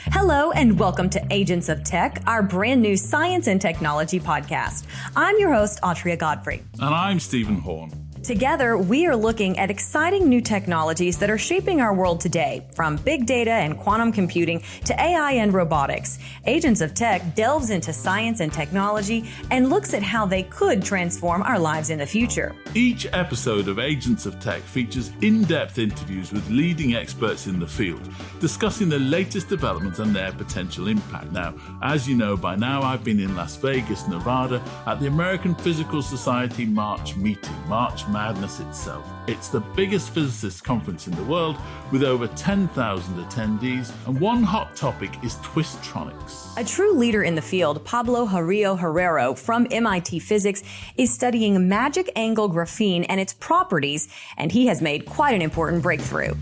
Hello and welcome to Agents of Tech, our brand new science and technology podcast. I'm your host, Autria Godfrey. And I'm Stephen Horn. Together, we are looking at exciting new technologies that are shaping our world today, from big data and quantum computing to AI and robotics. Agents of Tech delves into science and technology and looks at how they could transform our lives in the future. Each episode of Agents of Tech features in-depth interviews with leading experts in the field, discussing the latest developments and their potential impact. Now, as you know by now, I've been in Las Vegas, Nevada, at the American Physical Society March meeting, March Madness itself. It's the biggest physicists conference in the world with over 10,000 attendees, and one hot topic is Twistronics. A true leader in the field, Pablo Jarillo-Herrero from MIT Physics is studying magic angle graphene and its properties, and he has made quite an important breakthrough.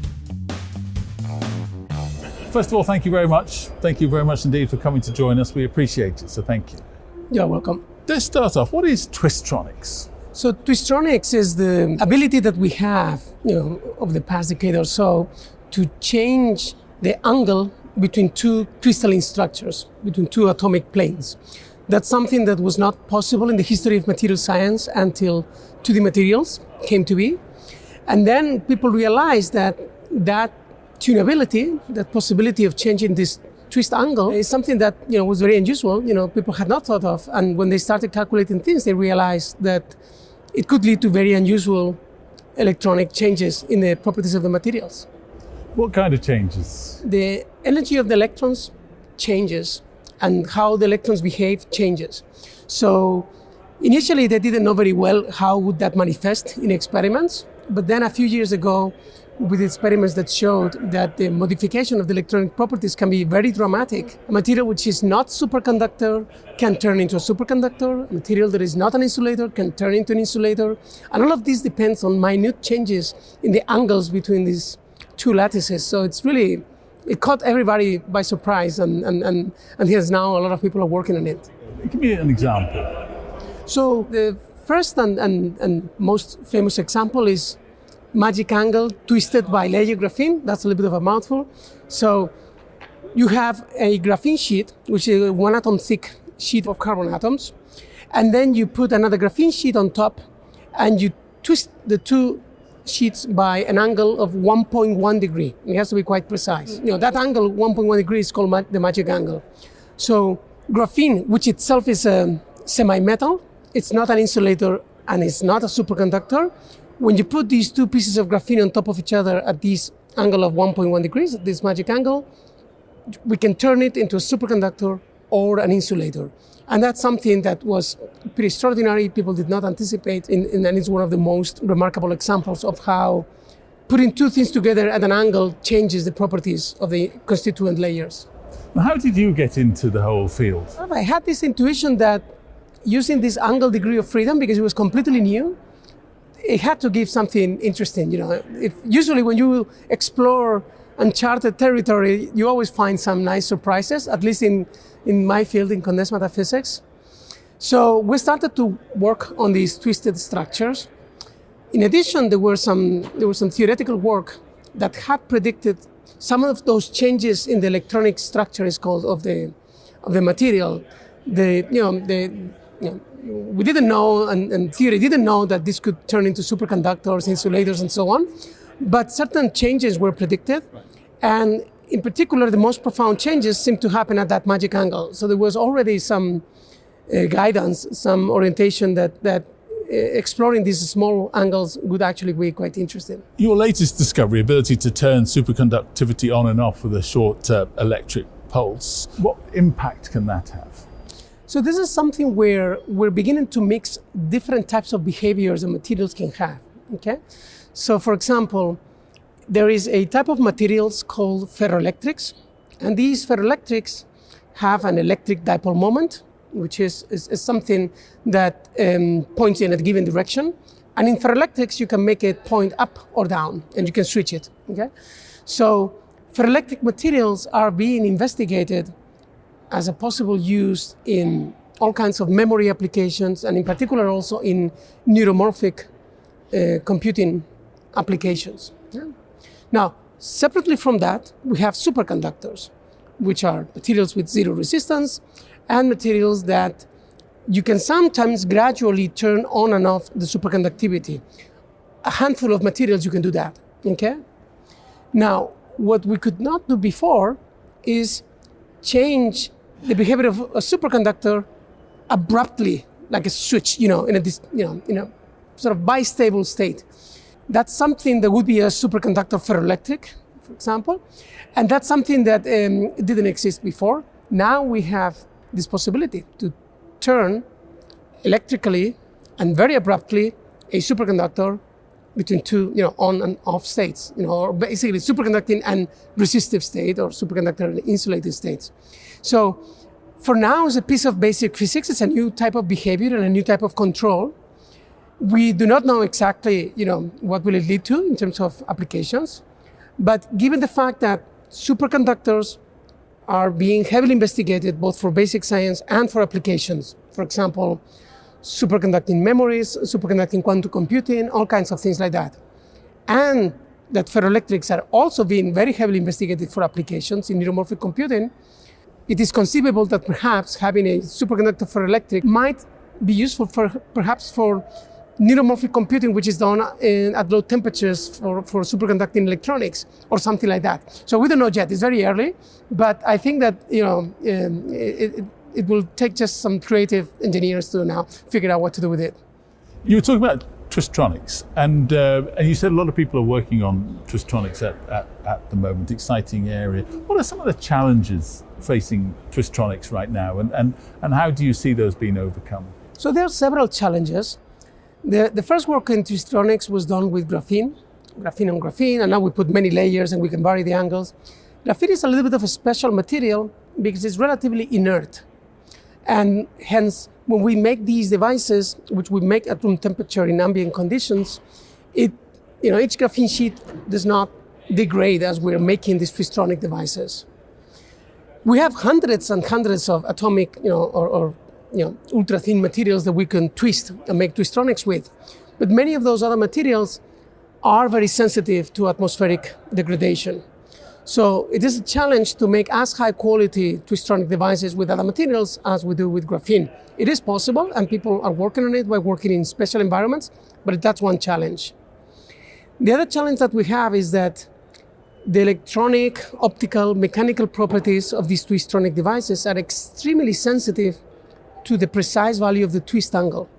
First of all, thank you very much. Thank you very much indeed for coming to join us. We appreciate it, so thank you. You're welcome. Let's start off. What is Twistronics? So Twistronics is the ability that we have, over the past decade or so, to change the angle between two crystalline structures, between two atomic planes. That's something that was not possible in the history of material science until 2D materials came to be. And then people realized that tunability, that possibility of changing this twist angle is something that was very unusual. People had not thought of. And when they started calculating things, they realized that it could lead to very unusual electronic changes in the properties of the materials. What kind of changes? The energy of the electrons changes, and how the electrons behave changes. So initially they didn't know very well how would that manifest in experiments, but then a few years ago, with experiments that showed that the modification of the electronic properties can be very dramatic. A material which is not superconductor can turn into a superconductor. A material that is not an insulator can turn into an insulator. And all of this depends on minute changes in the angles between these two lattices. So it caught everybody by surprise, and yes, now a lot of people are working on it. Give me an example. So the first and most famous example is magic angle twisted bilayer graphene. That's a little bit of a mouthful. So you have a graphene sheet, which is a 1 atom thick sheet of carbon atoms. And then you put another graphene sheet on top, and you twist the two sheets by an angle of 1.1 degree. It has to be quite precise. That angle, 1.1 degree, is called the magic angle. So graphene, which itself is a semi-metal, it's not an insulator and it's not a superconductor. When you put these two pieces of graphene on top of each other at this angle of 1.1 degrees, at this magic angle, we can turn it into a superconductor or an insulator. And that's something that was pretty extraordinary. People did not anticipate, and it's one of the most remarkable examples of how putting two things together at an angle changes the properties of the constituent layers. Now, how did you get into the whole field? I had this intuition that using this angle degree of freedom, because it was completely new, it had to give something interesting. Usually when you explore uncharted territory, you always find some nice surprises, at least in my field, in condensed matter physics. So we started to work on these twisted structures. In addition, there was some theoretical work that had predicted some of those changes in the electronic structure, is called, of the material. We didn't know, and theory didn't know, that this could turn into superconductors, insulators, and so on. But certain changes were predicted. And in particular, the most profound changes seemed to happen at that magic angle. So there was already some guidance, some orientation that exploring these small angles would actually be quite interesting. Your latest discovery, ability to turn superconductivity on and off with a short electric pulse, what impact can that have? So this is something where we're beginning to mix different types of behaviors that materials can have, okay? So for example, there is a type of materials called ferroelectrics, and these ferroelectrics have an electric dipole moment, which is something that points in a given direction. And in ferroelectrics, you can make it point up or down, and you can switch it, okay? So ferroelectric materials are being investigated as a possible use in all kinds of memory applications, and in particular also in neuromorphic computing applications. Yeah. Now, separately from that, we have superconductors. which are materials with zero resistance, and materials that you can sometimes gradually turn on and off the superconductivity. A handful of materials you can do that, okay? Now, what we could not do before is change the behavior of a superconductor abruptly, like a switch, in a sort of bistable state. That's something that would be a superconductor ferroelectric, for example, and that's something that didn't exist before. Now we have this possibility to turn electrically and very abruptly a superconductor between two, on and off states, or basically superconducting and resistive state, or superconductor and insulated states. So for now, it's a piece of basic physics. It's a new type of behavior and a new type of control. We do not know exactly, what will it lead to in terms of applications. But given the fact that superconductors are being heavily investigated both for basic science and for applications, for example, superconducting memories, superconducting quantum computing, all kinds of things like that. And that ferroelectrics are also being very heavily investigated for applications in neuromorphic computing, it is conceivable that perhaps having a superconductor ferroelectric might be useful perhaps for neuromorphic computing, which is done at low temperatures for superconducting electronics or something like that. So we don't know yet. It's very early, but I think that it will take just some creative engineers to now figure out what to do with it. You were talking about Twistronics, and you said a lot of people are working on Twistronics at the moment. Exciting area. What are some of the challenges facing Twistronics right now, and how do you see those being overcome? So there are several challenges. The first work in Twistronics was done with graphene on graphene, and now we put many layers and we can vary the angles. Graphene is a little bit of a special material because it's relatively inert. And hence, when we make these devices, which we make at room temperature in ambient conditions, each graphene sheet does not degrade as we're making these Twistronic devices. We have hundreds and hundreds of atomic, ultra thin materials that we can twist and make Twistronics with. But many of those other materials are very sensitive to atmospheric degradation. So it is a challenge to make as high quality Twistronic devices with other materials as we do with graphene. It is possible, and people are working on it by working in special environments, but that's one challenge. The other challenge that we have is that the electronic, optical, mechanical properties of these Twistronic devices are extremely sensitive to the precise value of the twist angle.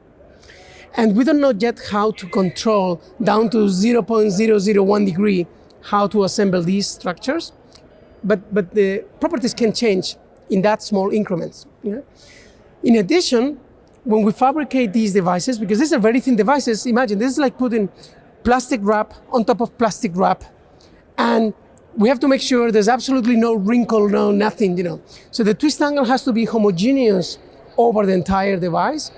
And we don't know yet how to control down to 0.001 degree how to assemble these structures, but the properties can change in that small increments. Yeah? In addition, when we fabricate these devices, because these are very thin devices, imagine this is like putting plastic wrap on top of plastic wrap, and we have to make sure there's absolutely no wrinkle, no nothing, So the twist angle has to be homogeneous over the entire device,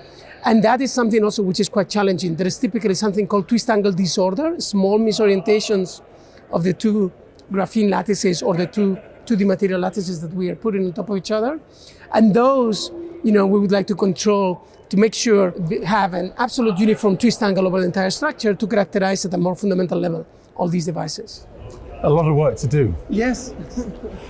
and that is something also which is quite challenging. There is typically something called twist angle disorder, small misorientations of the two graphene lattices or the two 2D material lattices that we are putting on top of each other. And those, we would like to control to make sure we have an absolute uniform twist angle over the entire structure to characterize at a more fundamental level all these devices. A lot of work to do. Yes.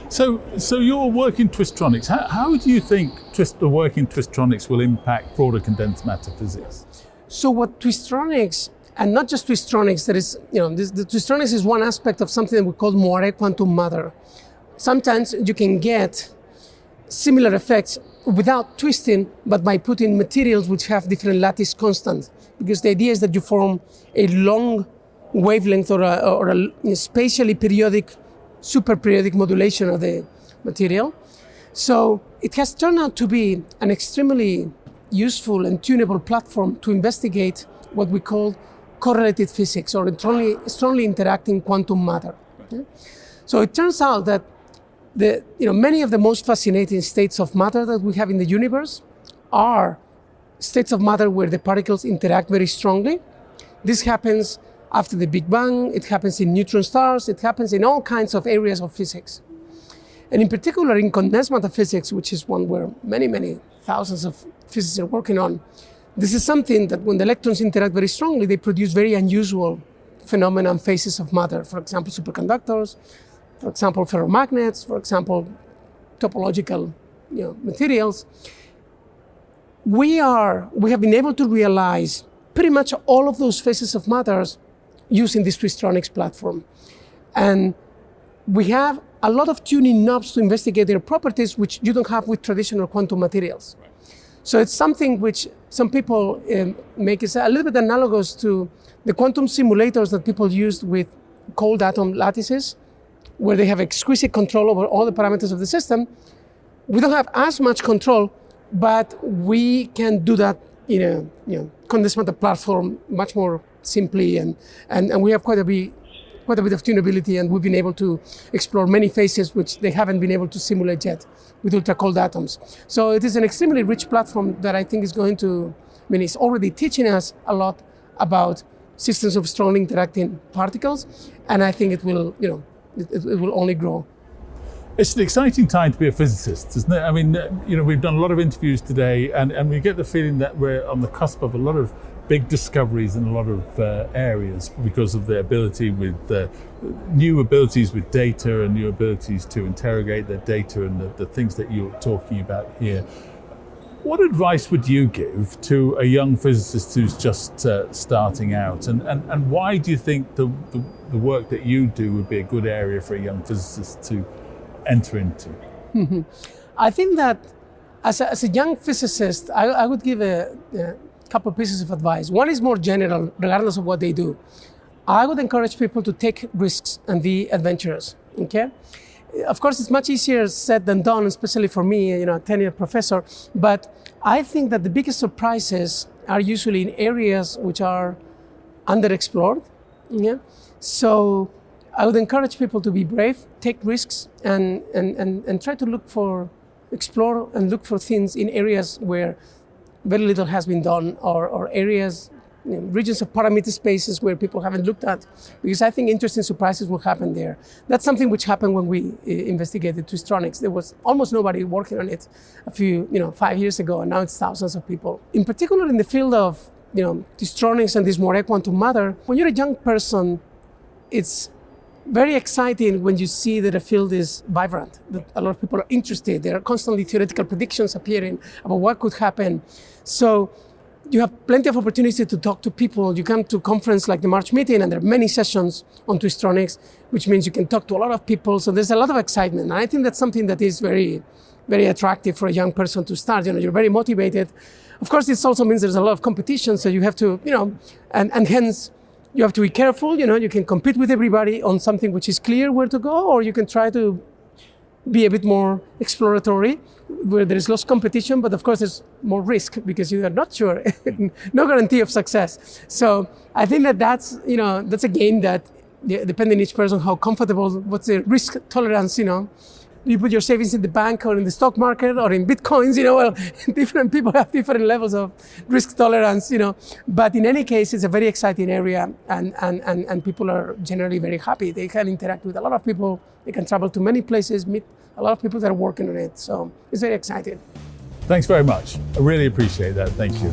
So your work in Twistronics, how do you think the work in Twistronics will impact broader condensed matter physics? So what Twistronics, and not just Twistronics, there is, the Twistronics is one aspect of something that we call moire quantum matter. Sometimes you can get similar effects without twisting, but by putting materials which have different lattice constants. Because the idea is that you form a long wavelength or a spatially periodic, super periodic modulation of the material. So it has turned out to be an extremely useful and tunable platform to investigate what we call correlated physics, or strongly interacting quantum matter. Okay? So it turns out that many of the most fascinating states of matter that we have in the universe are states of matter where the particles interact very strongly. This happens after the Big Bang, it happens in neutron stars, it happens in all kinds of areas of physics. And in particular in condensed matter physics, which is one where many, many thousands of physicists are working on, this is something that when the electrons interact very strongly, they produce very unusual phenomena and phases of matter. For example, superconductors, for example, ferromagnets, for example, topological materials. We have been able to realize pretty much all of those phases of matters using this Twistronics platform. And we have a lot of tuning knobs to investigate their properties, which you don't have with traditional quantum materials. Right. So it's something which some people make is a little bit analogous to the quantum simulators that people used with cold atom lattices, where they have exquisite control over all the parameters of the system. We don't have as much control, but we can do that in a condensed matter platform much more simply, and we have quite a bit of tunability, and we've been able to explore many phases which they haven't been able to simulate yet with ultra cold atoms. So it is an extremely rich platform that I think is going to, it's already teaching us a lot about systems of strongly interacting particles, and I think it will, it will only grow. It's an exciting time to be a physicist, isn't it? I mean, we've done a lot of interviews today, and we get the feeling that we're on the cusp of a lot of big discoveries in a lot of areas because of their ability with new abilities with data and new abilities to interrogate their data and the things that you're talking about here. What advice would you give to a young physicist who's just starting out, and why do you think the work that you do would be a good area for a young physicist to enter into? I think that as a young physicist, I would give a couple of pieces of advice. One is more general, regardless of what they do. I would encourage people to take risks and be adventurous, okay? Of course, it's much easier said than done, especially for me, a 10-year professor, but I think that the biggest surprises are usually in areas which are underexplored, yeah? So I would encourage people to be brave, take risks, and try to explore and look for things in areas where very little has been done, or areas, regions of parameter spaces where people haven't looked at, because I think interesting surprises will happen there. That's something which happened when we investigated Twistronics. There was almost nobody working on it 5 years ago, and now it's thousands of people. In particular, in the field of Twistronics and this more quantum matter, when you're a young person, it's very exciting when you see that a field is vibrant, that a lot of people are interested. There are constantly theoretical predictions appearing about what could happen. So you have plenty of opportunity to talk to people. You come to a conference like the March meeting, and there are many sessions on Twistronics, which means you can talk to a lot of people. So there's a lot of excitement. And I think that's something that is very, very attractive for a young person to start. You're very motivated. Of course, this also means there's a lot of competition. So you have to, and hence, you have to be careful. You can compete with everybody on something which is clear where to go, or you can try to be a bit more exploratory, where there is less competition, but of course there's more risk because you are not sure, no guarantee of success. So I think that's a game that, depending on each person, how comfortable, what's the risk tolerance, you put your savings in the bank or in the stock market or in Bitcoins, different people have different levels of risk tolerance, but in any case, it's a very exciting area, and people are generally very happy. They can interact with a lot of people. They can travel to many places, meet a lot of people that are working on it. So it's very exciting. Thanks very much. I really appreciate that. Thank you.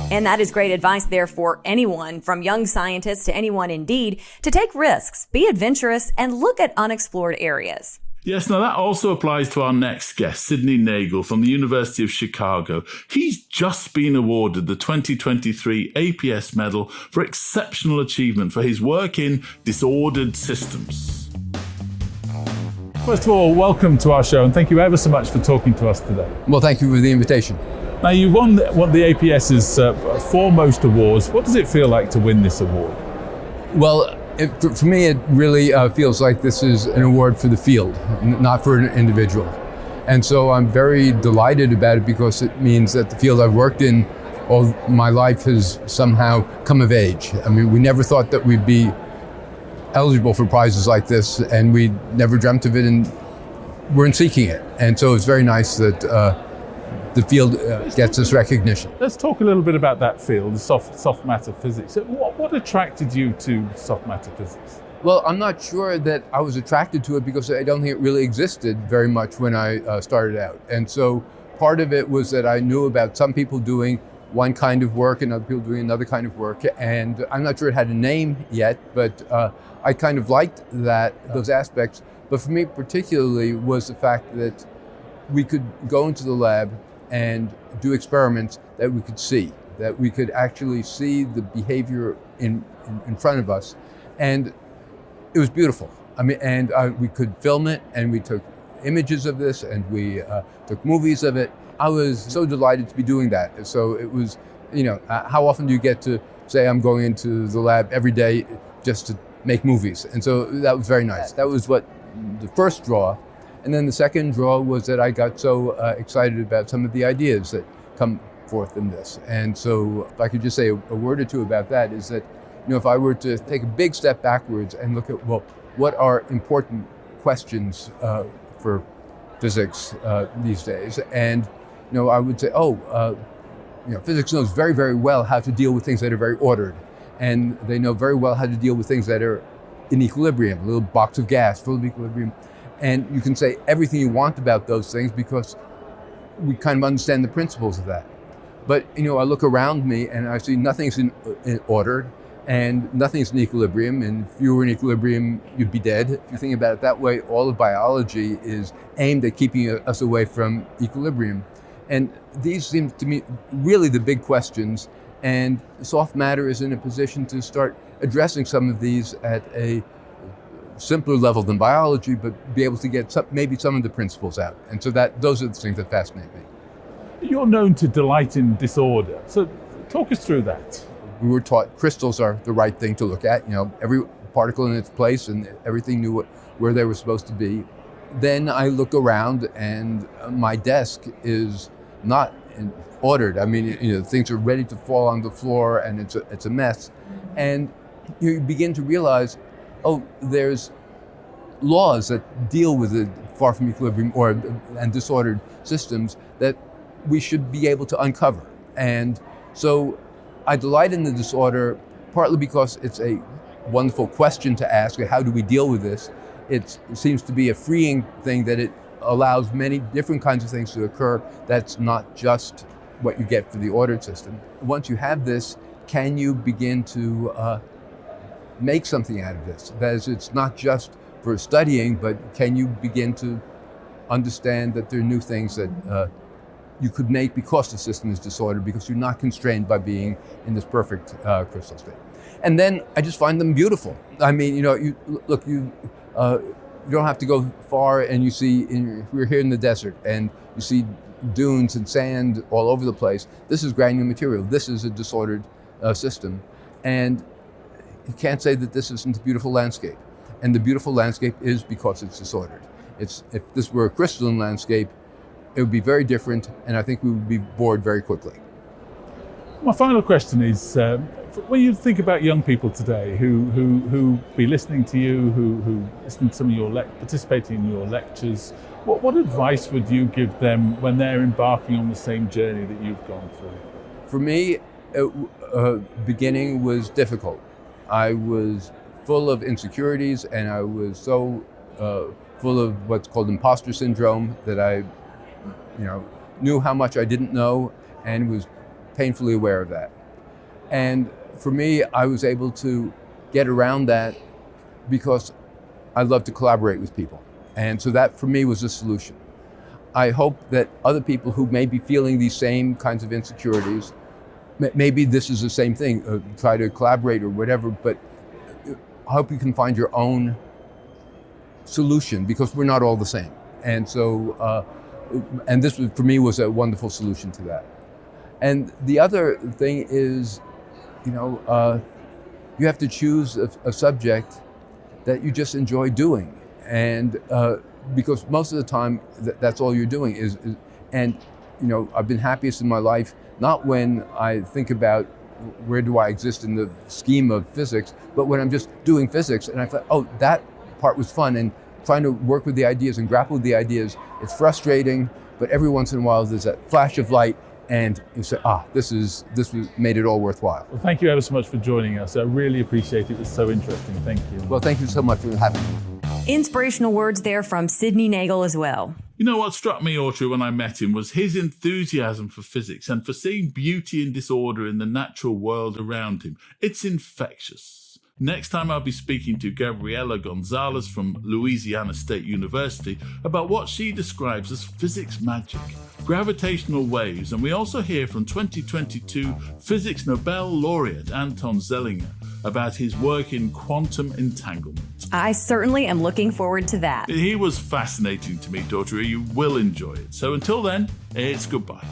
And that is great advice there for anyone, from young scientists to anyone indeed, to take risks, be adventurous, and look at unexplored areas. Yes, now that also applies to our next guest, Sidney Nagel from the University of Chicago. He's just been awarded the 2023 APS Medal for exceptional achievement for his work in disordered systems. First of all, welcome to our show, and thank you ever so much for talking to us today. Well, thank you for the invitation. Now, you won one of the APS's foremost awards. What does it feel like to win this award? Well, for me, it really feels like this is an award for the field, not for an individual. And so I'm very delighted about it, because it means that the field I've worked in all my life has somehow come of age. I mean, we never thought that we'd be eligible for prizes like this, and we never dreamt of it, and weren't seeking it. And so it's very nice that the field gets this recognition. Let's talk a little bit about that field, soft matter physics. What attracted you to soft matter physics? Well, I'm not sure that I was attracted to it, because I don't think it really existed very much when I started out. And so part of it was that I knew about some people doing one kind of work and other people doing another kind of work. And I'm not sure it had a name yet, but I kind of liked those aspects. But for me particularly was the fact that we could go into the lab and do experiments that we could see, that we could actually see the behavior in front of us. And it was beautiful. I mean, and we could film it, and we took images of this, and we took movies of it. I was so delighted to be doing that. So it was, how often do you get to say, I'm going into the lab every day just to make movies? And so that was very nice. That was what the first draw. And then the second draw was that I got so excited about some of the ideas that come forth in this. And so if I could just say a word or two about that, is that, if I were to take a big step backwards and look at, well, what are important questions for physics these days? And, I would say, physics knows very, very well how to deal with things that are very ordered. And they know very well how to deal with things that are in equilibrium, a little box of gas full of equilibrium. And you can say everything you want about those things because we kind of understand the principles of that. But, I look around me and I see nothing's in ordered and nothing's in equilibrium. And if you were in equilibrium, you'd be dead. If you think about it that way, all of biology is aimed at keeping us away from equilibrium. And these seem to me really the big questions. And soft matter is in a position to start addressing some of these at a simpler level than biology, but be able to get maybe some of the principles out. And so those are the things that fascinate me. You're known to delight in disorder. So talk us through that. We were taught crystals are the right thing to look at, every particle in its place, and everything knew where they were supposed to be. Then I look around and my desk is not ordered. I mean, things are ready to fall on the floor and it's a mess. And you begin to realize, there's laws that deal with the far from equilibrium and disordered systems that we should be able to uncover. And so I delight in the disorder, partly because it's a wonderful question to ask, how do we deal with this? It seems to be a freeing thing that it allows many different kinds of things to occur. That's not just what you get for the ordered system. Once you have this, can you begin to make something out of this? That is, it's not just for studying, but can you begin to understand that there are new things that you could make because the system is disordered, because you're not constrained by being in this perfect crystal state. And then I just find them beautiful. I mean, you don't have to go far, and you see, we're here in the desert, and you see dunes and sand all over the place. This is granular material. This is a disordered system. And you can't say that this isn't a beautiful landscape. And the beautiful landscape is because it's disordered. If this were a crystalline landscape, it would be very different, and I think we would be bored very quickly. My final question is, when you think about young people today who be listening to you, who listen to some of your participating in your lectures, what advice would you give them when they're embarking on the same journey that you've gone through? For me, beginning was difficult. I was full of insecurities, and I was so full of what's called imposter syndrome that I knew how much I didn't know and was painfully aware of that. And for me, I was able to get around that because I love to collaborate with people. And so that for me was a solution. I hope that other people who may be feeling these same kinds of insecurities, maybe this is the same thing, try to collaborate or whatever, but I hope you can find your own solution, because we're not all the same. And so, and this for me was a wonderful solution to that. And the other thing is, you have to choose a subject that you just enjoy doing. And because most of the time, that's all you're doing is and I've been happiest in my life, not when I think about where do I exist in the scheme of physics, but when I'm just doing physics and I thought, that part was fun, and trying to work with the ideas and grapple with the ideas. It's frustrating, but every once in a while there's that flash of light, and you say, this made it all worthwhile. Well, thank you ever so much for joining us. I really appreciate it. It was so interesting. Thank you. Well, thank you so much for having me. Inspirational words there from Sidney Nagel as well. You know what struck me, Autria, when I met him was his enthusiasm for physics and for seeing beauty and disorder in the natural world around him. It's infectious. Next time I'll be speaking to Gabriela Gonzalez from Louisiana State University about what she describes as physics magic, gravitational waves, and we also hear from 2022 Physics Nobel laureate Anton Zeilinger about his work in quantum entanglement. I certainly am looking forward to that. He was fascinating to me, Autria. You will enjoy it. So until then, it's goodbye.